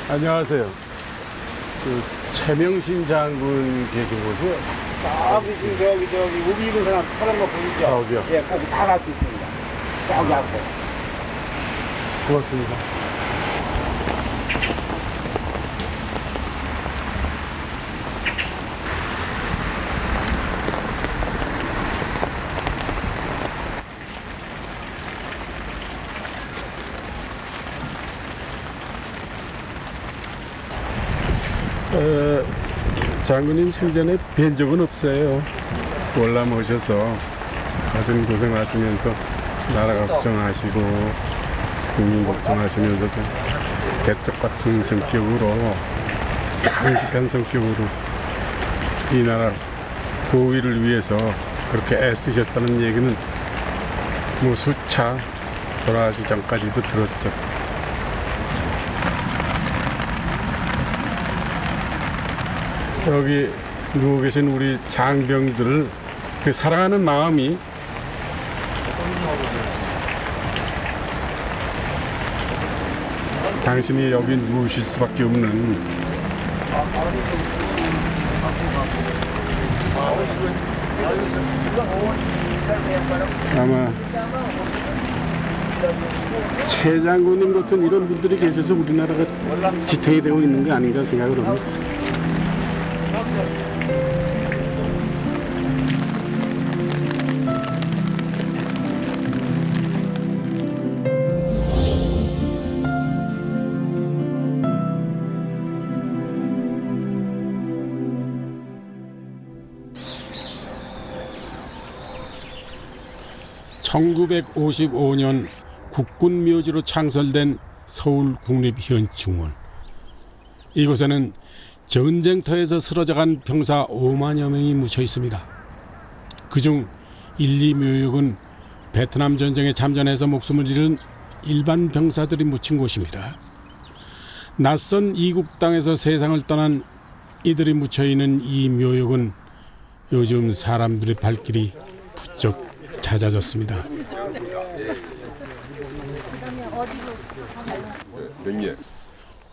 안녕하세요. 그 최명신 장군 계신 곳이요? 저기 지금 저기 우비 입은 사람 파란 거 보이죠? 저기요. 예, 거기 다 갖고 있습니다. 저기 앞에. 고맙습니다. 장군님 생전에 뵌 적은 없어요. 월남 오셔서 가슴 고생하시면서 나라 걱정하시고 국민 걱정하시면서도 대쪽 같은 성격으로 강직한 성격으로 이 나라 보위를 위해서 그렇게 애쓰셨다는 얘기는 뭐 수차 돌아가시 전까지도 들었죠. 여기 누워 계신 우리 장병들을 그 사랑하는 마음이 당신이 여기 누우실 수밖에 없는 아마 최 장군님 같은 이런 분들이 계셔서 우리나라가 지탱이 되고 있는 게 아닌가 생각을 합니다. (1955년) 국군묘지로 창설된 서울국립현충원. 이곳에는 전쟁터에서 쓰러져간 병사 5만여 명이 묻혀 있습니다. 그중 1, 2묘역은 베트남 전쟁에 참전해서 목숨을 잃은 일반 병사들이 묻힌 곳입니다. 낯선 이국 땅에서 세상을 떠난 이들이 묻혀 있는 이 묘역은 요즘 사람들의 발길이 부쩍 잦아졌습니다.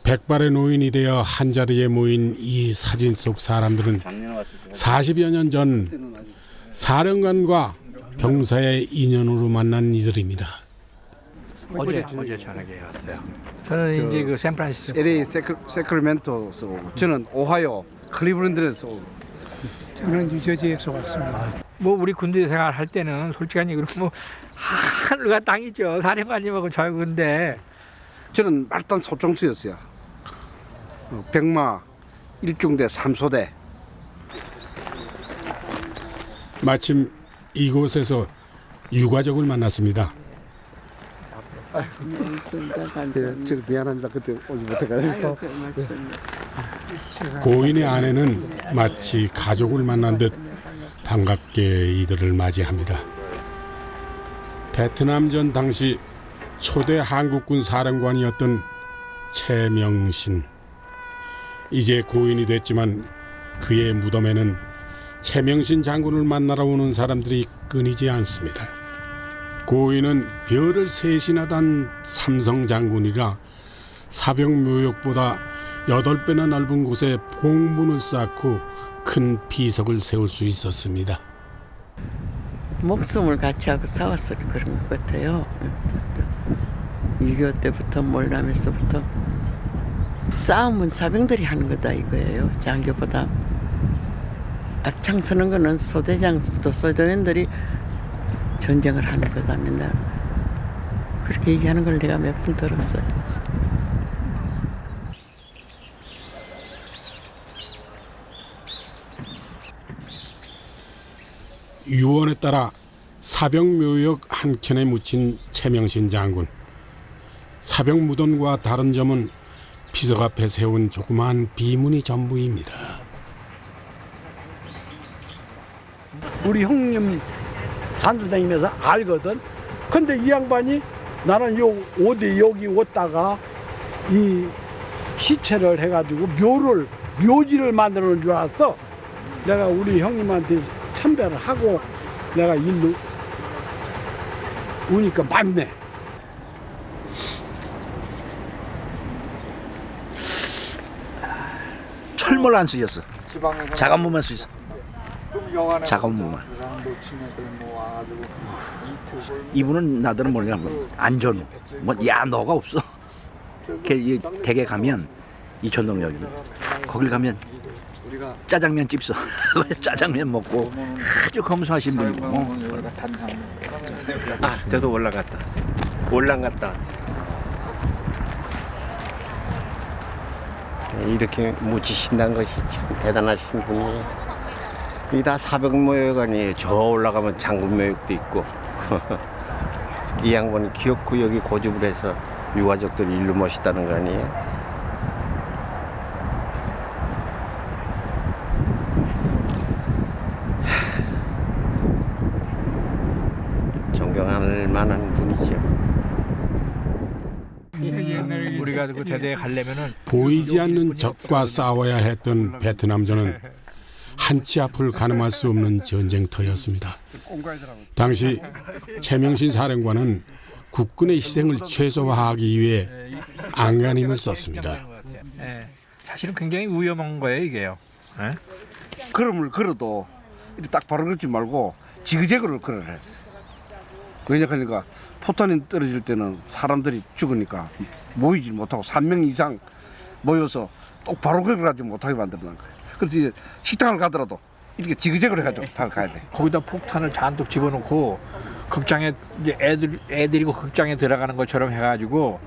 백발의 노인이 되어 한자리에 모인 이 사진 속 사람들은 40여 년 전 사령관과 병사의 인연으로 만난 이들입니다. 어제 저녁에 왔어요. 저는 이제 그 샌프란시스코, LA 세크라멘토에서 오고 저는 오하이오 클리브랜드에서 오고 저는 뉴저지에서 왔습니다. 뭐 우리 군대 생활 할 때는 솔직한 얘기로 뭐 하늘과 땅이죠. 사령관님하고 저하고. 근데 저는 말단 소총수였어요. 백마 1중대 3소대. 마침 이곳에서 유가족을 만났습니다. 저 미안합니다. 그때 오지 못해가지고. 고인의 아내는 마치 가족을 만난 듯 반갑게 이들을 맞이합니다. 베트남전 당시 초대 한국군 사령관이었던 최명신. 이제 고인이 됐지만 그의 무덤에는 최명신 장군을 만나러 오는 사람들이 끊이지 않습니다. 고인은 별을 셋이나 단 삼성 장군이라 사병묘역보다 8배나 넓은 곳에 봉분을 쌓고 큰 비석을 세울 수 있었습니다. 목숨을 같이 하고 싸웠어 그런 것 같아요. 6.25 때부터 몰남에서부터 싸움은 사병들이 하는 거다 이거예요. 장교보다 앞장서는 거는 소대장부터 소대원들이 전쟁을 하는 거다. 맨날 그렇게 얘기하는 걸 내가 몇 번 들었어요. 유언에 따라 사병묘역 한켠에 묻힌 최명신 장군. 사병무덤과 다른 점은 비석 앞에 세운 조그마한 비문이 전부입니다. 우리 형님 산도 다니면서 알거든. 근데 이 양반이 나는 어디 여기 왔다가 이 시체를 해가지고 묘지를 만드는 줄 알았어. 내가 우리 형님한테 참배를 하고 내가 일로 오니까 맞네. 철물 안 쓰였어. 자간무만 쓰였어. 자간무만. 이분은 나들은 뭐냐 안전우. 뭐야 너가 없어. 댁에 가면 이천동 여기 거길 가면 짜장면 집 써. 짜장면 먹고 아주 검소하신 분이고. 아, 저도 올라갔다 왔어요. 올랑 갔다 왔어요. 이렇게 묻히신다는 것이 참 대단하신 분이에요. 이게 다 사백모욕아니에요. 저 올라가면 장군모욕도 있고. 이 양반이 기어코 여기 고집을 해서 유가족들이 일로 모시다는 거 아니에요? 존경할 만한 분이죠. 우리가 그 대대에 가려면은 보이지 않는 적과 싸워야 했던 베트남전은 한치 앞을 가늠할 수 없는 전쟁터였습니다. 당시 최명신 사령관은 국군의 희생을 최소화하기 위해 안간힘을 썼습니다. 사실은 굉장히 위험한 거예요 이게요. 예? 걸음을 걸어도 이렇게 딱 바로 걷지 말고 지그재그로 걸어야 했어. 왜냐하니까 포탄이 떨어질 때는 사람들이 죽으니까 모이지 못하고 3명 이상 모여서 똑바로 걸어가지 못하게 만들어놓은 거예요. 그래서 이제 식당을 가더라도 이렇게 지그재그로 해가지고 다 가야 돼. 거기다 폭탄을 잔뜩 집어넣고 극장에 이제 애들이고 극장에 들어가는 것처럼 해가지고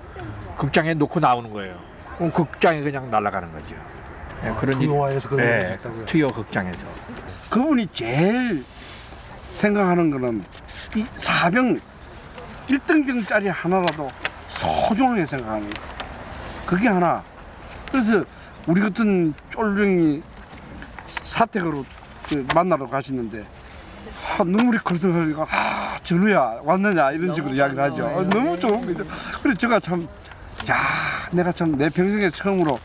극장에 놓고 나오는 거예요. 그럼 극장에 그냥 날아가는 거죠. 예, 그런 투여에서 그런 걸 했다고요? 투여 극장에서. 그분이 제일 생각하는 거는 이 사병 1등병짜리 하나라도 소중하게 생각하는 거. 그게 하나. 그래서 우리 같은 쫄병이 사택으로 만나러 가시는데 눈물이 걸썩하니까 전우야 왔느냐 이런 식으로 이야기를 하죠. 너무 좋은 거죠. 그래서 제가 참 내가 참 내 평생에 처음으로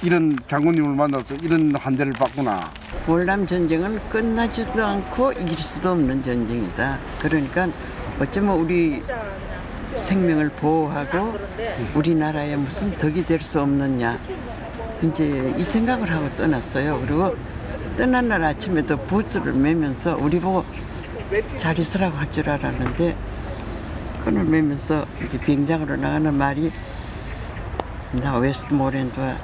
이런 장군님을 만나서 이런 환대를 받구나. 월남 전쟁은 끝나지도 않고 이길 수도 없는 전쟁이다. 그러니까 어쩌면 우리 생명을 보호하고 우리나라에 무슨 덕이 될 수 없느냐. 이제 이 생각을 하고 떠났어요. 그리고 떠난 날 아침에도 부스를 매면서 우리 보고 잘 있으라고 할 줄 알았는데 끈을 매면서 이렇게 비행장으로 나가는 말이 나 웨스트모랜드와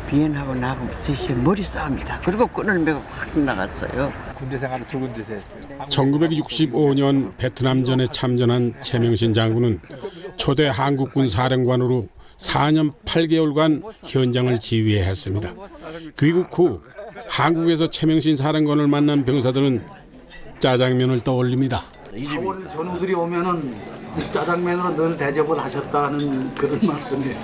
비엔하고 나하고 셋이 머리 싸움이다. 그리고 끈을 매고 확 나갔어요. 군대 생활을 두 군데서 했어요. 1965년 베트남전에 참전한 최명신 장군은 초대 한국군 사령관으로 4년 8개월간 현장을 지휘했습니다. 귀국 후 한국에서 최명신 사령관을 만난 병사들은 짜장면을 떠올립니다. 하원 전우들이 오면은 짜장면으로 늘 대접을 하셨다는 그런 말씀이에요.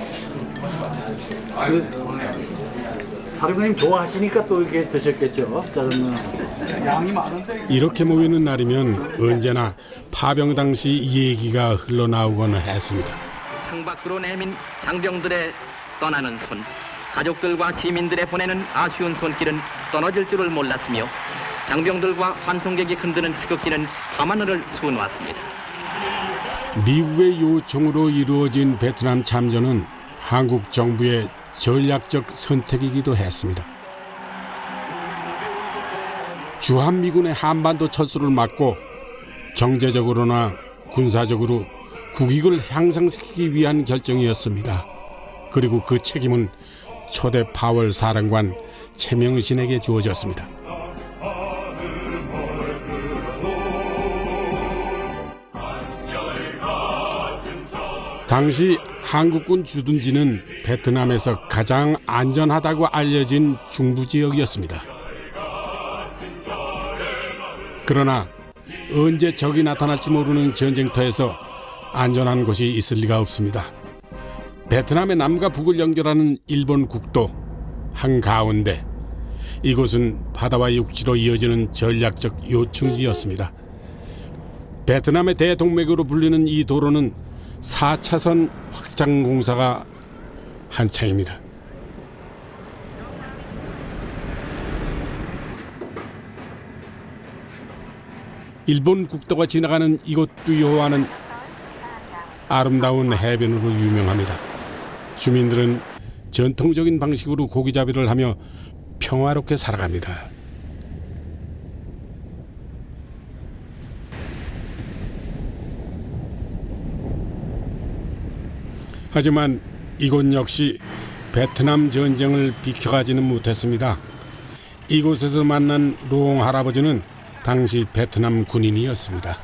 사령관님 좋아하시니까 또 이렇게 드셨겠죠, 짜장면. 양이 많은데. 이렇게 모이는 날이면 언제나 파병 당시 얘기가 흘러나오곤 했습니다. 창밖으로 내민 장병들의 떠나는 손, 가족들과 시민들의 보내는 아쉬운 손길은 떠나질 줄을 몰랐으며 장병들과 환송객이 흔드는 태극기는 밤하늘을 수놓았습니다. 미국의 요청으로 이루어진 베트남 참전은 한국 정부의 전략적 선택이기도 했습니다. 주한미군의 한반도 철수를 막고 경제적으로나 군사적으로 국익을 향상시키기 위한 결정이었습니다. 그리고 그 책임은 초대 파월 사령관 최명신에게 주어졌습니다. 당시 한국군 주둔지는 베트남에서 가장 안전하다고 알려진 중부 지역이었습니다. 그러나 언제 적이 나타날지 모르는 전쟁터에서 안전한 곳이 있을 리가 없습니다. 베트남의 남과 북을 연결하는 일본 국도 한가운데, 이곳은 바다와 육지로 이어지는 전략적 요충지였습니다. 베트남의 대동맥으로 불리는 이 도로는 4차선 확장 공사가 한창입니다. 일본 국도가 지나가는 이곳 뚜요와는 아름다운 해변으로 유명합니다. 주민들은 전통적인 방식으로 고기잡이를 하며 평화롭게 살아갑니다. 하지만 이곳 역시 베트남 전쟁을 비켜가지는 못했습니다. 이곳에서 만난 롱 할아버지는 당시 베트남 군인이었습니다.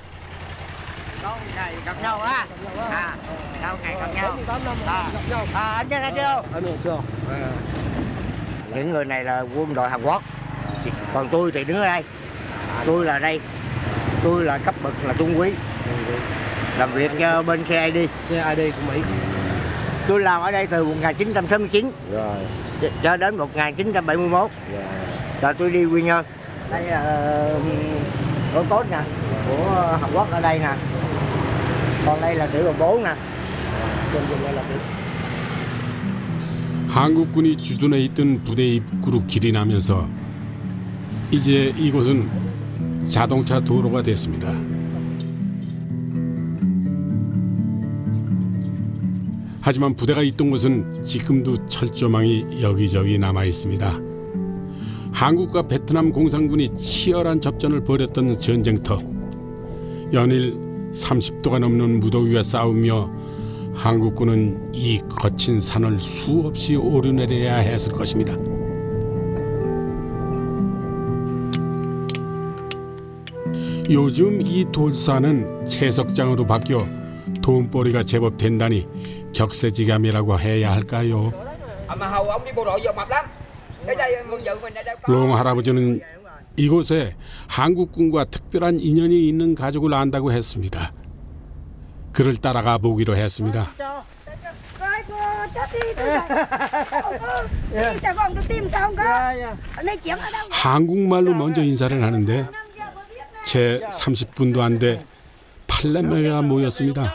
Những người này là quân đội Hàn Quốc, còn tôi thì đứng ở đây. Tôi là đây, tôi là cấp bậc là trung úy, làm việc cho bên CID. CID của Mỹ. Tôi làm ở đây từ 1969 cho đến 1971. Rồi tôi đi Quy Nhơn. Đây là ô tốt nè, của Hàn Quốc ở đây nè. Còn đây là tiểu đoàn 4 nè. 한국군이 주둔해 있던 부대 입구로 길이 나면서 이제 이곳은 자동차 도로가 됐습니다. 하지만 부대가 있던 곳은 지금도 철조망이 여기저기 남아 있습니다. 한국과 베트남 공산군이 치열한 접전을 벌였던 전쟁터. 연일 30도가 넘는 무더위와 싸우며 한국군은 이 거친 산을 수없이 오르내려야 했을 것입니다. 요즘 이 돌산은 채석장으로 바뀌어 돈벌이가 제법 된다니 격세지감이라고 해야 할까요? 롱 할아버지는 이곳에 한국군과 특별한 인연이 있는 가족을 안다고 했습니다. 그를 따라가 보기로 했습니다. 한국말로 먼저 인사를 하는데 채 30분도 안 돼 8남매가 모였습니다.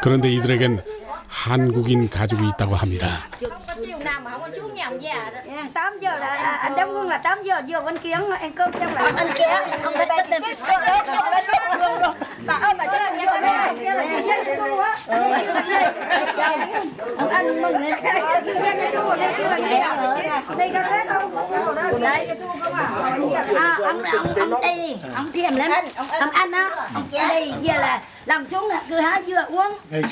그런데 이들에겐 한국인 가족이 있다고 합니다. 8 giờ là anh đóng quân là 8 giờ vừa bên kia ăn cơm xong lại anh kia ông ta tìm bà ơi bà cho anh vô đây kia là cái su á anh mừng này cái su ở đây kia là đây có thế không đây cái su không à ông đây ông thèm lắm ông ăn á ông kia đây giờ là làm xuống là cứ hái dừa uống. Ngày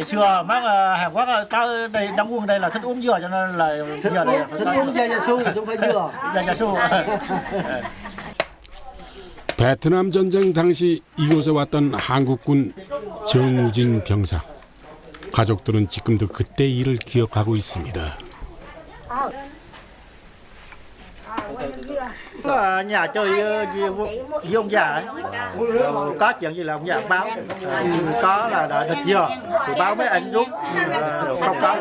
xưa bác Hàn Quốc có đây đóng quân đây là thích uống dừa cho nên là thích uống su không phải dừa. su. 베트남 전쟁 당시 이곳에 왔던 한국군 정우진 병사. 가족들은 지금도 그때 일을 기억하고 있습니다. Nhà chơi với ông già ấy. Có chuyện gì là ông già báo, có là thịt dừa thì báo mấy anh giúp, không có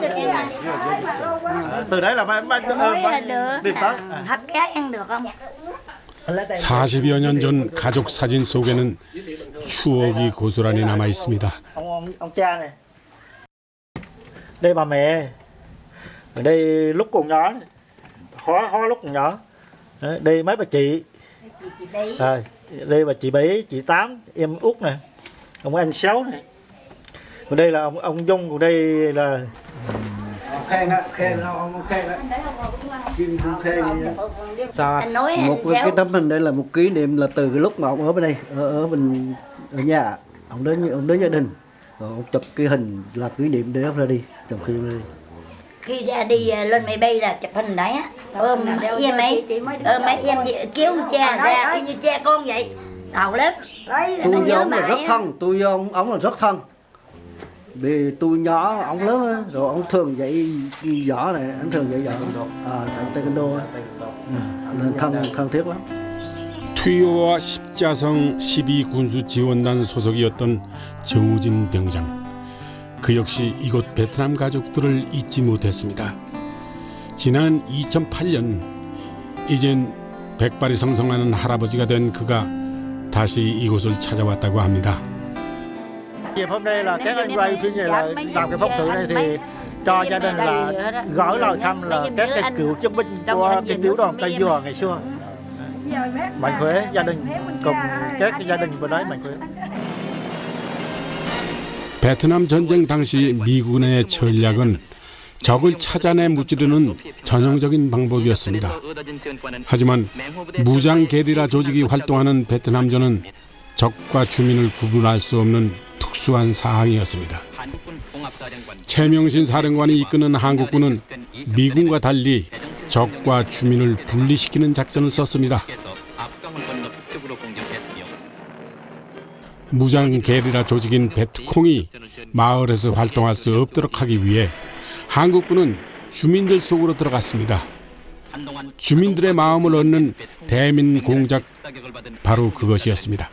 từ đấy là mấy đi tới. Hấp cá ăn được không? 40여 년 전 가족 사진 속에는 추억이 고스란히 남아 있습니다. Ông cha này, đây bà mẹ, ở đây lúc còn nhỏ, hóa lúc còn nhỏ. Đây mấy bà chị, đây bà chị Bảy, chị Tám, em Út nè, ông anh Sáu này, còn đây là ông Dung, còn đây là khen đó, ông khen đó, kim khen sao một cái tấm hình đây là một kỷ niệm là từ cái lúc mà ông ở bên đây, ở bên ở nhà, ông đến gia đình, rồi ông chụp cái hình là kỷ niệm để ra đi, trong khi ra đi lên máy bay là chụp hình đấy á, ôm em ấy, mấy em kéo cha ra y như cha con vậy, ngầu lắm. Tôi với ông là rất thân, tôi với ông là rất thân. Vì tôi nhỏ, ông lớn rồi ông thường dạy võ này, anh thường dạy võ, taekwondo á, nên thân thiết lắm. 투요와 십자성 12군수 지원단 소속이었던 정우진 병장. 그 역시 이곳 베트남 가족들을 잊지 못했습니다. 지난 2008년 이젠 백발이 성성하는 할아버지가 된 그가 다시 이곳을 찾아왔다고 합니다. Hôm nay là các anh quay phim này là làm cái phóng sự này thì cho gia đình là gửi lời thăm là các cái cựu chiến binh của cái tiểu đoàn Tây Dừa ngày xưa. Mạnh khỏe, gia đình cùng các gia đình bên đấy mạnh khỏe. 베트남 전쟁 당시 미군의 전략은 적을 찾아내 무찌르는 전형적인 방법이었습니다. 하지만 무장 게리라 조직이 활동하는 베트남전은 적과 주민을 구분할 수 없는 특수한 사항이었습니다. 최명신 사령관이 이끄는 한국군은 미군과 달리 적과 주민을 분리시키는 작전을 썼습니다. 무장 게리라 조직인 베트콩이 마을에서 활동할 수 없도록 하기 위해 한국군은 주민들 속으로 들어갔습니다. 주민들의 마음을 얻는 대민 공작, 바로 그것이었습니다.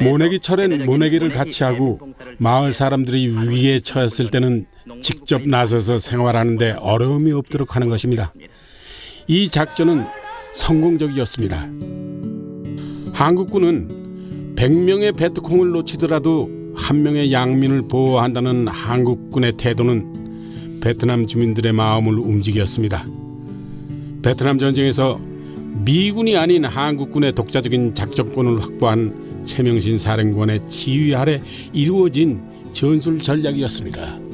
모내기철엔 모내기를 같이 하고 마을 사람들이 위기에 처했을 때는 직접 나서서 생활하는 데 어려움이 없도록 하는 것입니다. 이 작전은 성공적이었습니다. 한국군은 100명의 베트콩을 놓치더라도 1명의 양민을 보호한다는 한국군의 태도는 베트남 주민들의 마음을 움직였습니다. 베트남 전쟁에서 미군이 아닌 한국군의 독자적인 작전권을 확보한 최명신 사령관의 지휘 아래 이루어진 전술 전략이었습니다.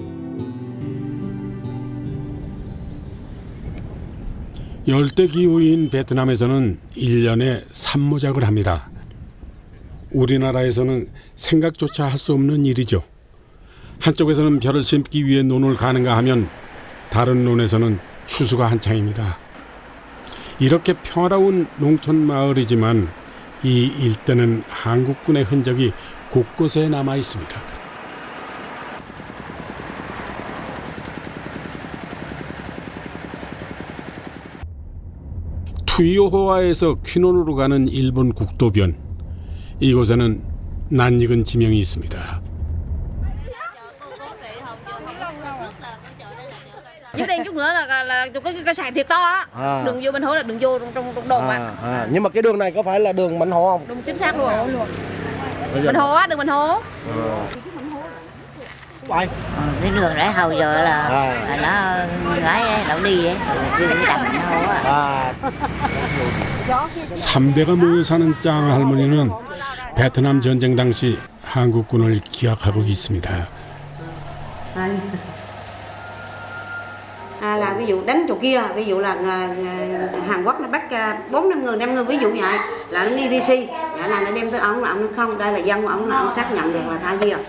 열대기후인 베트남에서는 1년에 산모작을 합니다. 우리나라에서는 생각조차 할 수 없는 일이죠. 한쪽에서는 벼를 심기 위해 논을 가는가 하면 다른 논에서는 추수가 한창입니다. 이렇게 평화로운 농촌 마을이지만 이 일대는 한국군의 흔적이 곳곳에 남아 있습니다. 투이호화에서 퀴논으로 가는 일본 국도변, 이곳에는 낯익은 지명이 있습니다. Dưới đây chút nữa là cái sàn thiệt to á. Đường vô bên hố là đường vô trong đồn mà. Nhưng mà cái đường này có phải là đường Mạnh Hồ không? Đúng chính xác luôn. Bình Hồ á, đường Bình Hồ. Cái đường đấy hầu giờ là nó gái đậu đi ấy, kêu cái đầm Mạnh Hồ á. 3대가 모여 사는 짱 할머니는 베트남 전쟁 당시 한국군을 기억하고 있습니다. Là ví dụ đánh chỗ kia, ví dụ là Hàn Quốc nó bắt 4-5 người, 5 người ví dụ vậy là nó đi DC, vậy là nó đem tới ông không, đây là dân của ông, là ông xác nhận được là tha gì rồi.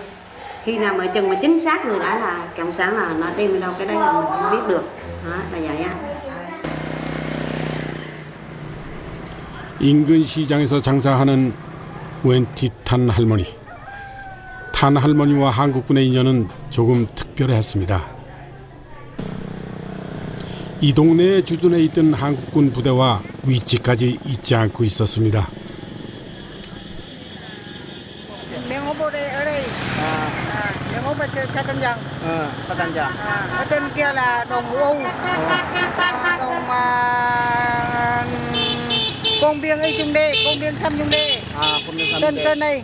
Khi nào mà chừng mà chính xác người đã là cộng sản là nó đem đi đâu, cái đấy là mình không biết được, đó, là vậy á. 인근 시장에서 장사하는 웬티 탄 할머니. 탄 할머니와 한국군의 인연은 조금 특별했습니다. 이 동네에 주둔해 있던 한국군 부대와 위치까지 잊지 않고 있었습니다. Miếng hốp ở đây. Miếng hốp ở trên Tân Giang. Ở trên kia là đồn Vũ U. Đồn Công viên Y Trung Đê, công viên Thăm Trung Đê. Trên đây.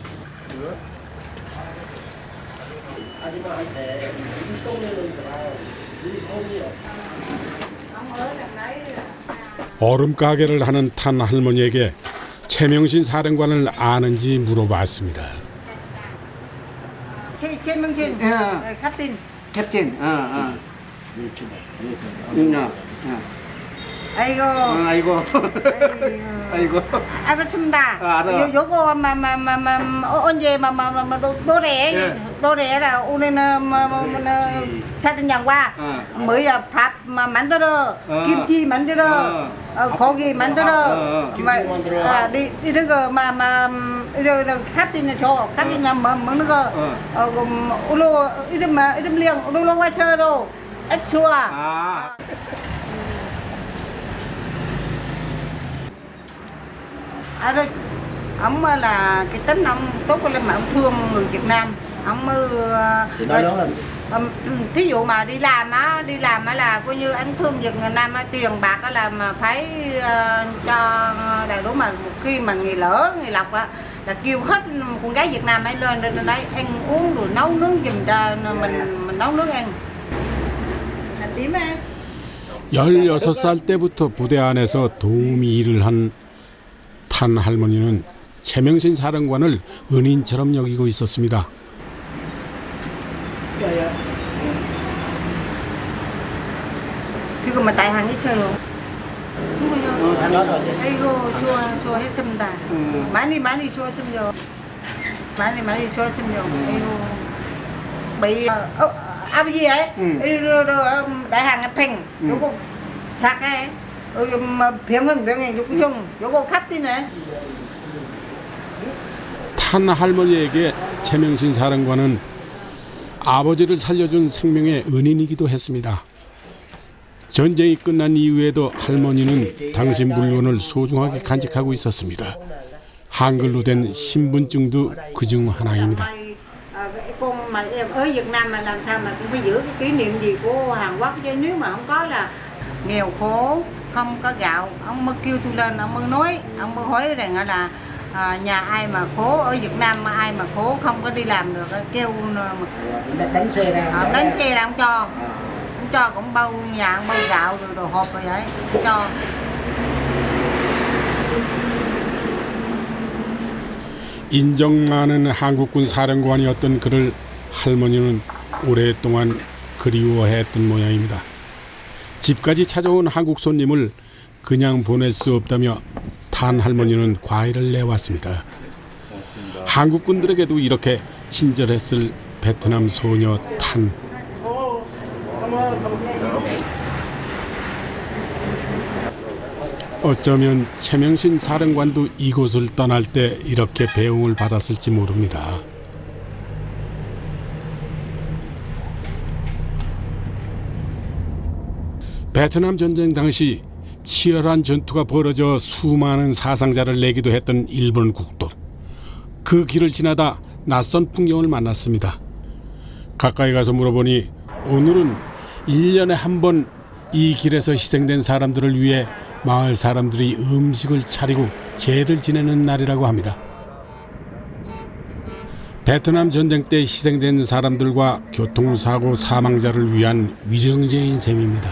얼음 가게를 하는 탄 할머니에게 최명신 사령관을 아는지 물어봤습니다. 최명신, 캡틴. 캡틴. 아이고. 아이고. 알았습니다. 알아. 요거 언제 đồ rẻ là 오늘 사진장 와. 뭐야 밥 만들어, 김치 만들어, 고기 만들어. 이런 거 이런 캡틴 줘. 캡틴 먹는 거. 울로 이름 리ang 울로 와서로 액추아. Ông là cái tính ông tốt lên mà ông thương người Việt Nam, ông mới thí dụ mà đi làm á là coi như anh thương Việt Nam á, tiền bạc á là mà phải cho đầy đủ, mà khi mà ngày lỡ ngày lộc á là kêu hết con gái Việt Nam ấy lên đấy ăn uống rồi nấu nướng giùm cho mình nấu nướng ăn. Tím em. 16살 때부터 부대 안에서 도우미 일을 한 탄 할머니는 최명신 사령관을 은인처럼 여기고 있었습니다. 지금은 다이항 있어요. 아이고 좋아했습니다. 많이 좋았습니다. 많이 좋았습니다. 아이고 bị 아버지 ấy đại hàng Phình 요거 사게 병행 요거 좀 요거 값이네. 탄 할머니에게 최명신 사령관은 아버지를 살려준 생명의 은인이기도 했습니다. 전쟁이 끝난 이후에도 할머니는 당시 물건을 소중하게 간직하고 있었습니다. 한글로 된 신분증도 그중 하나입니다. Con mà em ở Việt Nam mà làm sao mà cũng phải giữ cái kỷ niệm gì của Hàn Quốc chứ nếu mà không có là nghèo khổ không có gạo, ông mới kêu tôi lên, ông mới nói, ông mới hỏi rằng là nhà ai mà khổ ở Việt Nam mà ai mà khổ không có đi làm được kêu đánh xe ra không cho cũng bao nhà bao gạo rồi đồ hộp rồi vậy không cho. 인정 많은 한국군 사령관이었던 그를 할머니는 오랫동안 그리워했던 모양입니다. 집까지 찾아온 한국 손님을 그냥 보낼 수 없다며 탄 할머니는 과일을 내왔습니다. 한국군들에게도 이렇게 친절했을 베트남 소녀 탄. 어쩌면 최명신 사령관도 이곳을 떠날 때 이렇게 배웅을 받았을지 모릅니다. 베트남 전쟁 당시 치열한 전투가 벌어져 수많은 사상자를 내기도 했던 일본 국도. 그 길을 지나다 낯선 풍경을 만났습니다. 가까이 가서 물어보니 오늘은 1년에 한 번 이 길에서 희생된 사람들을 위해 마을 사람들이 음식을 차리고 제를 지내는 날이라고 합니다. 베트남 전쟁 때 희생된 사람들과 교통사고 사망자를 위한 위령제인 셈입니다.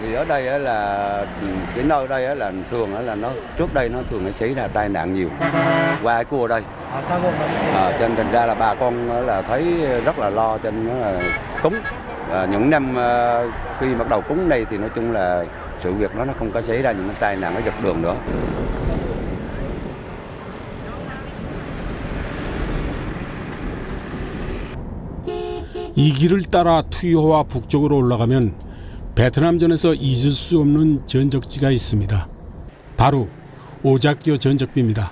Vì ở đây là cái nơi đây là thường là nó trước đây nó thường xảy ra tai nạn nhiều qua cái cua đây. Cho nên thành ra là bà con là thấy rất là lo, cho nên là cúng. Những năm khi bắt đầu cúng đây thì nói chung là sự việc nó không có xảy ra những cái tai nạn ở dọc đường nữa. 이 길을 따라 투이호와 북쪽으로 올라가면 베트남전에서 잊을 수 없는 전적지가 있습니다. 바로 오작교 전적비입니다.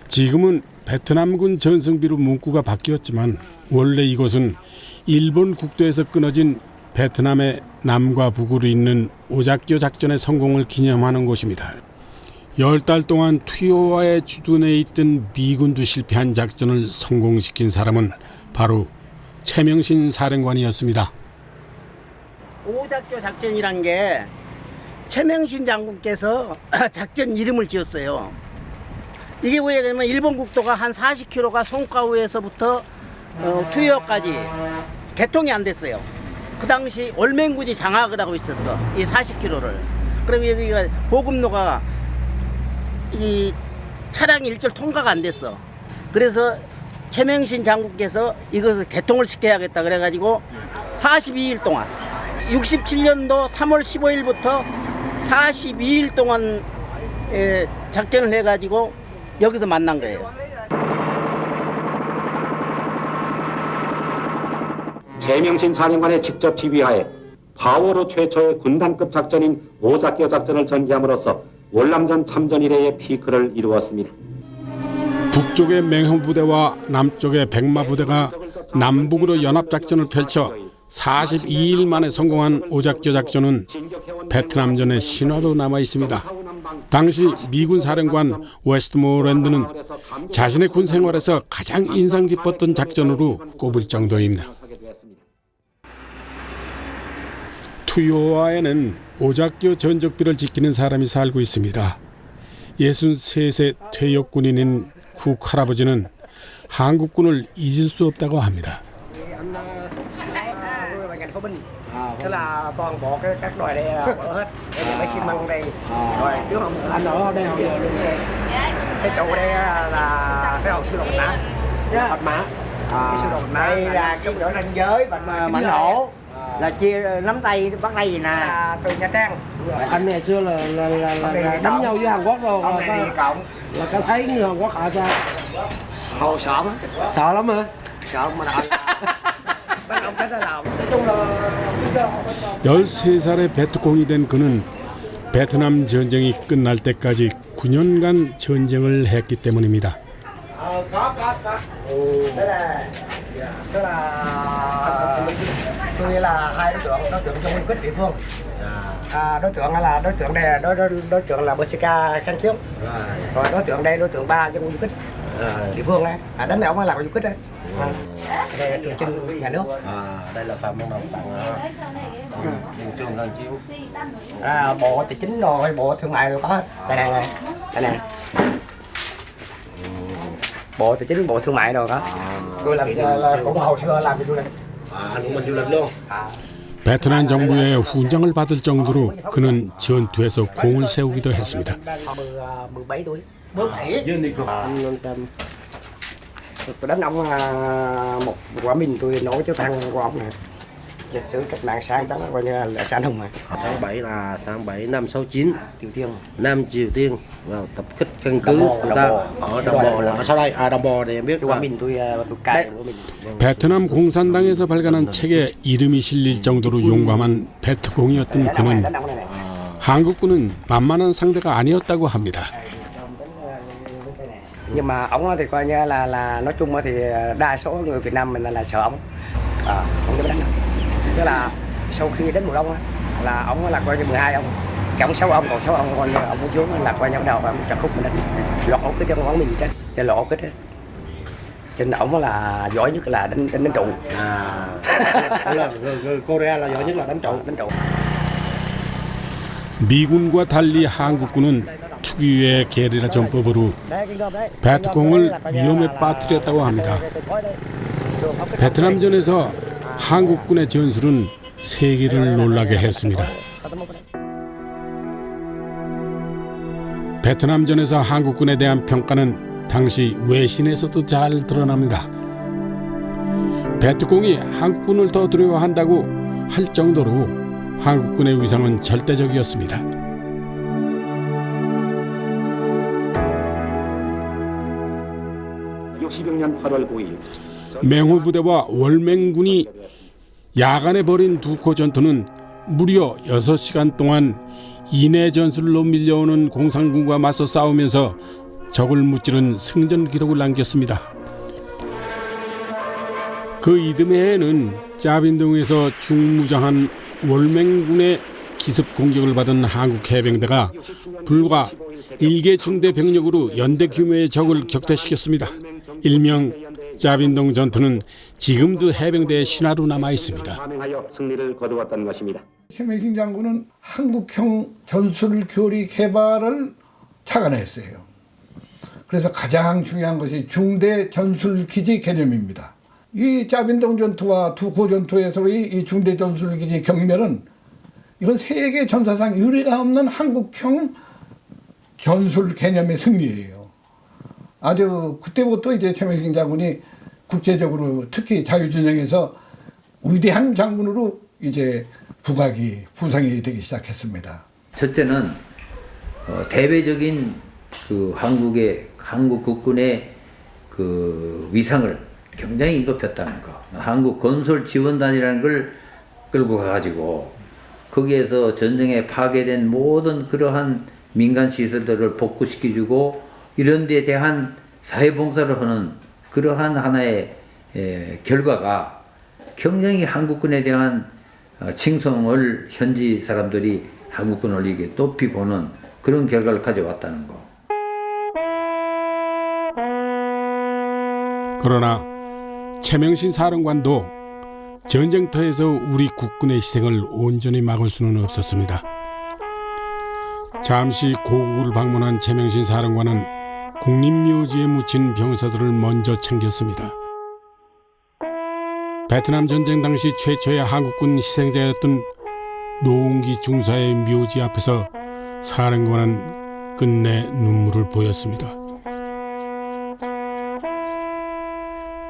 지금은 베트남군 전승비로 문구가 바뀌었지만 원래 이곳은 일본 국도에서 끊어진 베트남의 남과 북으로 잇는 오작교 작전의 성공을 기념하는 곳입니다. 10달 동안 투이호와의 주둔해 있던 미군도 실패한 작전을 성공시킨 사람은 바로 최명신 사령관이었습니다. 오작교 작전이란 게 최명신 장군께서 작전 이름을 지었어요. 이게 왜 그러면 일본 국도가 한 40km가 송가우에서부터 투이호까지 개통이 안 됐어요. 그 당시 월맹군이 장악을 하고 있었어, 이 40km를. 그리고 여기가 보급로가 이 차량이 일절 통과가 안 됐어. 그래서 최명신 장군께서 이것을 개통을 시켜야겠다 그래가지고 42일 동안 67년도 3월 15일부터 42일 동안 작전을 해가지고 여기서 만난 거예요. 최명신 사령관의 직접 지휘하에 파워로 최초의 군단급 작전인 오작교 작전을 전개함으로써 월남전 참전 이래의 피크를 이루었습니다. 북쪽의 맹호부대와 남쪽의 백마부대가 남북으로 연합작전을 펼쳐 42일 만에 성공한 오작교 작전은 베트남전의 신화로 남아 있습니다. 당시 미군 사령관 웨스트모랜드는 자신의 군 생활에서 가장 인상 깊었던 작전으로 꼽을 정도입니다. 투이호와에는 오작교 전적비를 지키는 사람이 살고 있습니다. 63세 퇴역 군인인 국 할아버지는 한국군을 잊을 수 없다고 합니다. Thế là toàn bộ các đội đây ở hết, mấy xi măng đây, rồi trước ông anh ở đây hồi giờ luôn. Cái trụ đây là cái hồ siêu đồ mã. Bạch mã. Cái siêu đồ mã đây là siêu đồ ranh giới mảnh hổ. Là chia nắm tay bắt tay gì nè. Từ Nha Trang. Anh ngày xưa là đánh nhau với Hàn Quốc đâu. Là có thấy người Hàn Quốc họ sao? Hồ sợ lắm. Sợ lắm hả? Sợ mà đợi. Bắt ông cái là nói chung là 13살의 베트공이 된 그는 베트남 전쟁이 끝날 때까지 9년간 전쟁을 했기 때문입니다. có. Tức là tôi là hai đối tượng trong quân kích địa phương. Đối tượng là đối tượng đây là đối tượng là Bershka kháng trước. Rồi đối tượng đây đối tượng 3 trong quân kích địa phương đấy. Đánh này ông là quân kích đấy. Đây là trường trinh nhà nước. Đây là Phạm Văn Đồng tặng điện trường gần chiếu. Bộ tài chính rồi, bộ thương mại rồi có. Đây này. Bộ tài chính, bộ thương mại rồi có. Tôi làm cũng hồi xưa làm cho du lịch. Anh cũng mình du lịch luôn. 베트남 정부의 훈장을 받을 정도로 그는 전투에서 공을 세우기도 했습니다. 17 tuổi. 17. Tôi đánh ông một quả mình tôi nổi cho thằng của ông này. Lịch sử cách mạng sáng trắng coi như là sáng hùng mà. Tháng 7 là tháng 7 năm 69. Triều Tiên. Nam Triều Tiên vào tập kích căn cứ ta ở Đồng Bò là ở sau đây. Đồng Bò thì em biết quả mình tôi cài của mình. 베트남 공산당에서 발간한 책에 이름이 실릴 정도로 용감한 베트공이었던 그는 한국군은 만만한 상대가 아니었다고 합니다. Nhưng mà ông thì coi như là nói chung thì đa số người Việt Nam mình là sợ ông. Ông dám đánh đâu. Tức là sau khi đến mùa đông là ông là coi như 12 ông, cộng 6 ông, còn 6 ông coi như ông xuống là coi như bắt đầu ông chặt khúc mình đánh, lọt ổ kích trong quán mình chết, cho lọt ổ kích đấy. Cho nên ông là giỏi nhất là đánh trụ. Người Korea là giỏi nhất là đánh trụ. 미군과 달리 한국군은 특유의 게리라 전법으로 베트공을 위험에 빠뜨렸다고 합니다. 베트남전에서 한국군의 전술은 세계를 놀라게 했습니다. 베트남전에서 한국군에 대한 평가는 당시 외신에서도 잘 드러납니다. 베트공이 한국군을 더 두려워한다고 할 정도로 한국군의 위상은 절대적이었습니다. 맹호부대와 월맹군이 야간에 벌인 두코 전투는 무려 6시간 동안 인해 전술로 밀려오는 공산군과 맞서 싸우면서 적을 무찌른 승전 기록을 남겼습니다. 그 이듬해에는 짜빈동에서 중무장한 월맹군의 기습 공격을 받은 한국 해병대가 불과 1개 중대 병력으로 연대 규모의 적을 격퇴시켰습니다. 일명 짜빈동 전투는 지금도 해병대의 신화로 남아 있습니다. 승리를 거두었던 것입니다. 최명신 장군은 한국형 전술 교리 개발을 착안했어요. 그래서 가장 중요한 것이 중대 전술 기지 개념입니다. 이 짜빈동 전투와 두코 전투에서의 이 중대 전술 기지 경멸은 이건 세계 전사상 유례가 없는 한국형 전술 개념의 승리예요. 아주 그때부터 이제 최명신 장군이 국제적으로 특히 자유전쟁에서 위대한 장군으로 이제 부상이 되기 시작했습니다. 첫째는 대외적인 그 한국 국군의 그 위상을 굉장히 높였다는 거. 한국 건설 지원단이라는 걸 끌고 가가지고 거기에서 전쟁에 파괴된 모든 그러한 민간 시설들을 복구시켜주고 이런 데 대한 사회봉사를 하는 그러한 하나의 결과가 굉장히 한국군에 대한 칭송을 현지 사람들이 한국군을 이게 높이 보는 그런 결과를 가져왔다는 거. 그러나 최명신 사령관도 전쟁터에서 우리 국군의 희생을 온전히 막을 수는 없었습니다. 잠시 고국을 방문한 최명신 사령관은 국립묘지에 묻힌 병사들을 먼저 챙겼습니다. 베트남 전쟁 당시 최초의 한국군 희생자였던 노웅기 중사의 묘지 앞에서 사령관은 끝내 눈물을 보였습니다.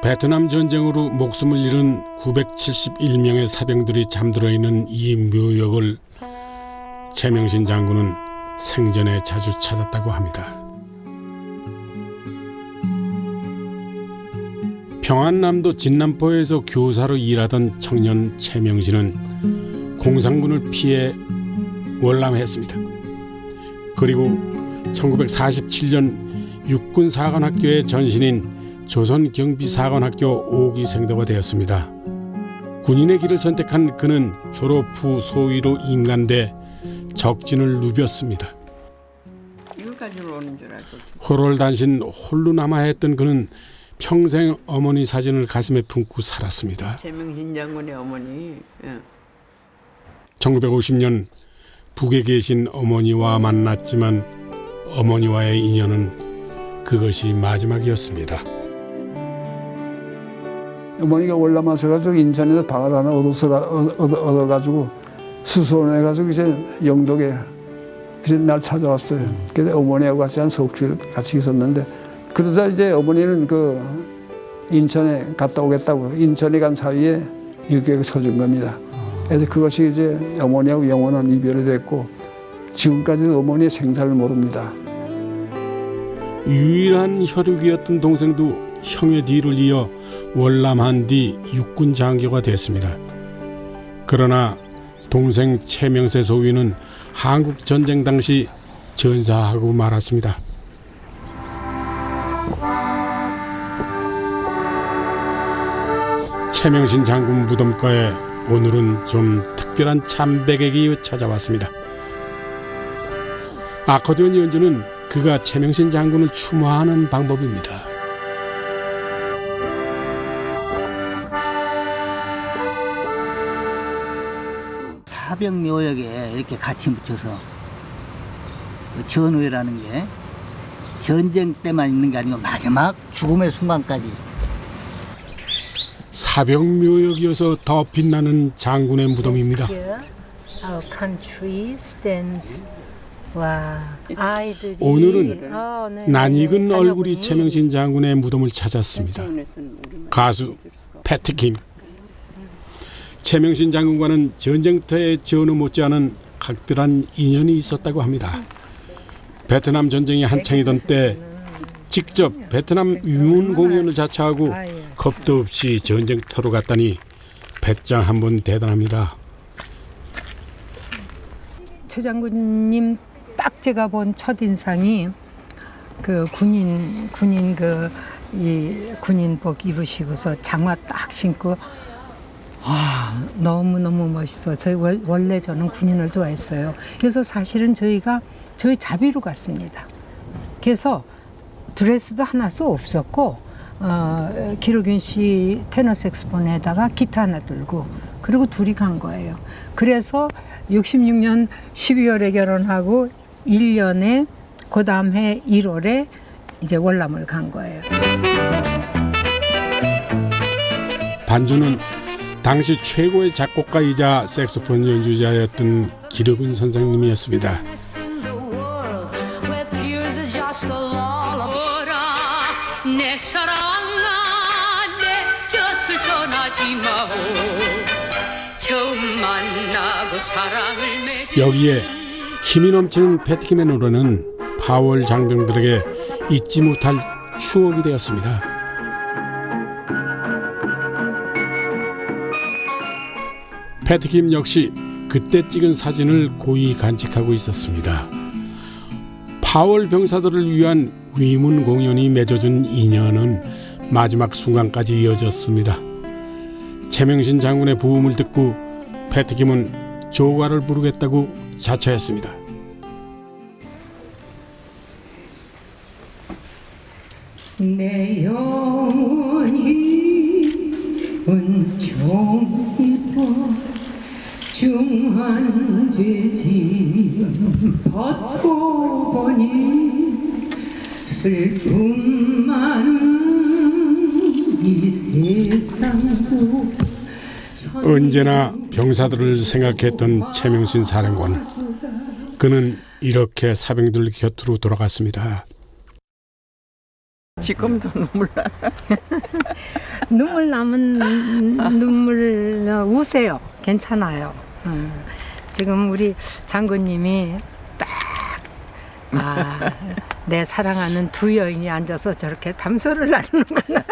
베트남 전쟁으로 목숨을 잃은 971명의 사병들이 잠들어 있는 이 묘역을 최명신 장군은 생전에 자주 찾았다고 합니다. 평안남도 진남포에서 교사로 일하던 청년 최명신은 공산군을 피해 월남했습니다. 그리고 1947년 육군사관학교의 전신인 조선경비사관학교 5기 생도가 되었습니다. 군인의 길을 선택한 그는 졸업 후 소위로 임관돼 적진을 누볐습니다. 이거 가지고 오는 줄 알고. 호롤단신 홀로 남아 했던 그는 평생 어머니 사진을 가슴에 품고 살았습니다. 최명신 장군의 어머니. 예. 1950년 북에 계신 어머니와 만났지만 어머니와의 인연은 그것이 마지막이었습니다. 어머니가 월남 하셔가지고 인천에서 방을 하나 얻어가지고 수선해가지고 이제 영덕에 이제 날 찾아왔어요. 그래서 어머니하고 같이 한 석주일 같이 있었는데 그러자 이제 어머니는 그 인천에 갔다 오겠다고 인천에 간 사이에 유교가 터진 겁니다. 그래서 그것이 이제 어머니하고 영원한 이별이 됐고 지금까지도 어머니의 생사를 모릅니다. 유일한 혈육이었던 동생도 형의 뒤를 이어 월남한 뒤 육군 장교가 됐습니다. 그러나 동생 최명세 소위는 한국 전쟁 당시 전사하고 말았습니다. 최명신 장군 무덤가에 오늘은 좀 특별한 참배객이 찾아왔습니다. 아코디언 연주는 그가 최명신 장군을 추모하는 방법입니다. 사병묘역에 이렇게 같이 묻혀서 전후회라는 게 전쟁 때만 있는 게 아니고 마지막 죽음의 순간까지 사병묘역이어서 더 빛나는 장군의 무덤입니다. Our country stands. 와, 아이들이 오늘은 네, 낯익은 네, 얼굴이 최명신 장군의 무덤을 찾았습니다. 가수 패티킴. 최명신 장군과는 전쟁터의 전후 못지않은 각별한 인연이 있었다고 합니다. 베트남 전쟁이 한창이던 때 직접 베트남 위문 공연을 자처하고 겁도 없이 전쟁터로 갔다니 배짱 한번 대단합니다. 최 장군님 딱 제가 본 첫 인상이 그 군인 그 이 군인복 입으시고서 장화 딱 신고 너무 멋있어. 원래 저는 군인을 좋아했어요. 그래서 사실은 저희 자비로 갔습니다. 그래서 드레스도 하나도 없었고 기록윤 씨 테너 색스폰에다가 기타 하나 들고 그리고 둘이 간 거예요. 그래서 66년 12월에 결혼하고 1년에 그 다음 해 1월에 이제 월남을 간 거예요. 반주는 당시 최고의 작곡가이자 색소폰 연주자였던 기록은 선생님이었습니다. 내 사랑아 내 곁을 떠나지 마오 처음 만나고 사랑을 맺은 여기에 힘이 넘치는 패티킴의 노래는 파월 장병들에게 잊지 못할 추억이 되었습니다. 패티킴 역시 그때 찍은 사진을 고이 간직하고 있었습니다. 파월 병사들을 위한 위문 공연이 맺어준 인연은 마지막 순간까지 이어졌습니다. 최명신 장군의 부음을 듣고 패티킴은 조가를 부르겠다고 자처했습니다. 내 영혼이 은총 입어 중한지짐 벗고 보니 슬픔 많은 이 세상도 언제나 병사들을 생각했던 최명신 사령관. 그는 이렇게 사병들 곁으로 돌아갔습니다. 지금도 눈물 나. 눈물 나면 눈물 우세요. 괜찮아요. 지금 우리 장군님이 딱 내 사랑하는 두 여인이 앉아서 저렇게 담소를 나누는구나.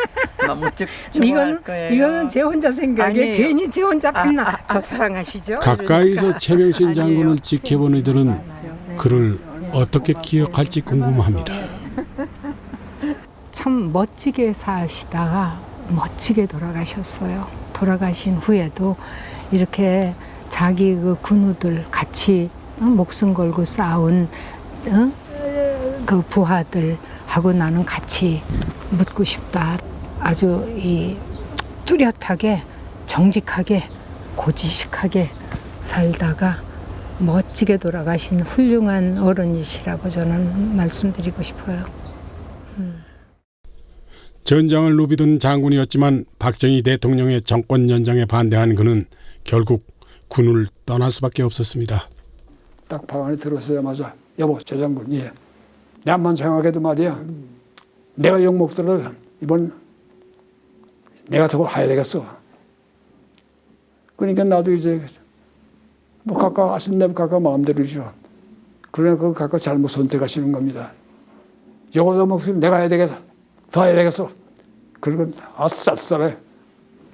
너무 좋아할 거예요. 이거는 제 혼자 생각에 아니에요. 괜히 제 혼자 빛나. 저 사랑하시죠? 가까이서 최명신 장군을 지켜본 이들은 그를 어떻게 기억할지 궁금합니다. 참 멋지게 사시다가 멋지게 돌아가셨어요. 돌아가신 후에도 이렇게 자기 그 군우들 같이 목숨 걸고 싸운 그 부하들하고 나는 같이 묻고 싶다. 아주 이 뚜렷하게 정직하게 고지식하게 살다가 멋지게 돌아가신 훌륭한 어른이시라고 저는 말씀드리고 싶어요. 전장을 누비던 장군이었지만 박정희 대통령의 정권 연장에 반대한 그는 결국 군을 떠날 수밖에 없었습니다. 딱 방 안에 들어서자마자 여보 저 장군 예. 내만 생각해도 말이야 내가 욕 먹더라도 이번 내가 더 가야 되겠어. 그러니까 나도 이제 뭐 각각 하신다면 각각 마음대로죠. 그러나 그 각각 잘못 선택하시는 겁니다. 요거 먹으면 내가 해야 되겠어. 더 해야 되겠어. 그리고 아싸싸래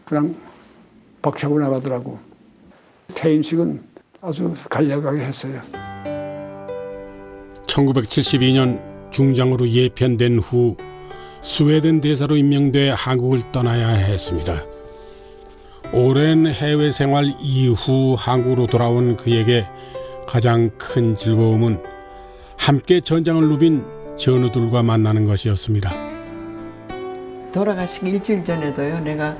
그냥 박차고 나가더라고. 퇴임식은 아주 간략하게 했어요. 1972년 중장으로 예편된 후 스웨덴 대사로 임명돼 한국을 떠나야 했습니다. 오랜 해외 생활 이후 한국으로 돌아온 그에게 가장 큰 즐거움은 함께 전장을 누빈 전우들과 만나는 것이었습니다. 돌아가시기 일주일 전에도요. 내가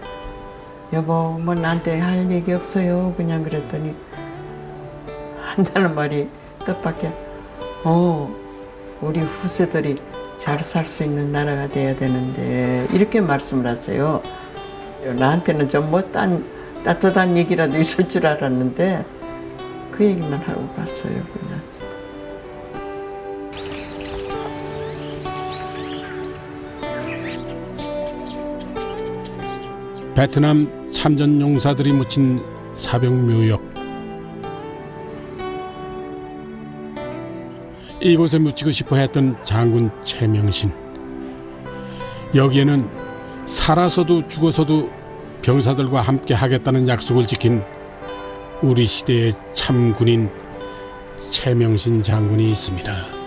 여보 뭐 나한테 할 얘기 없어요. 그냥 그랬더니 한다는 말이 뜻밖의 우리 후세들이 잘 살 수 있는 나라가 돼야 되는데 이렇게 말씀을 하세요. 나한테는 좀 뭐 따뜻한 얘기라도 있을 줄 알았는데 그 얘기만 하고 갔어요. 그냥. 베트남 참전 용사들이 묻힌 사병묘역. 이곳에 묻히고 싶어 했던 장군 최명신. 여기에는 살아서도 죽어서도 병사들과 함께 하겠다는 약속을 지킨 우리 시대의 참 군인 최명신 장군이 있습니다.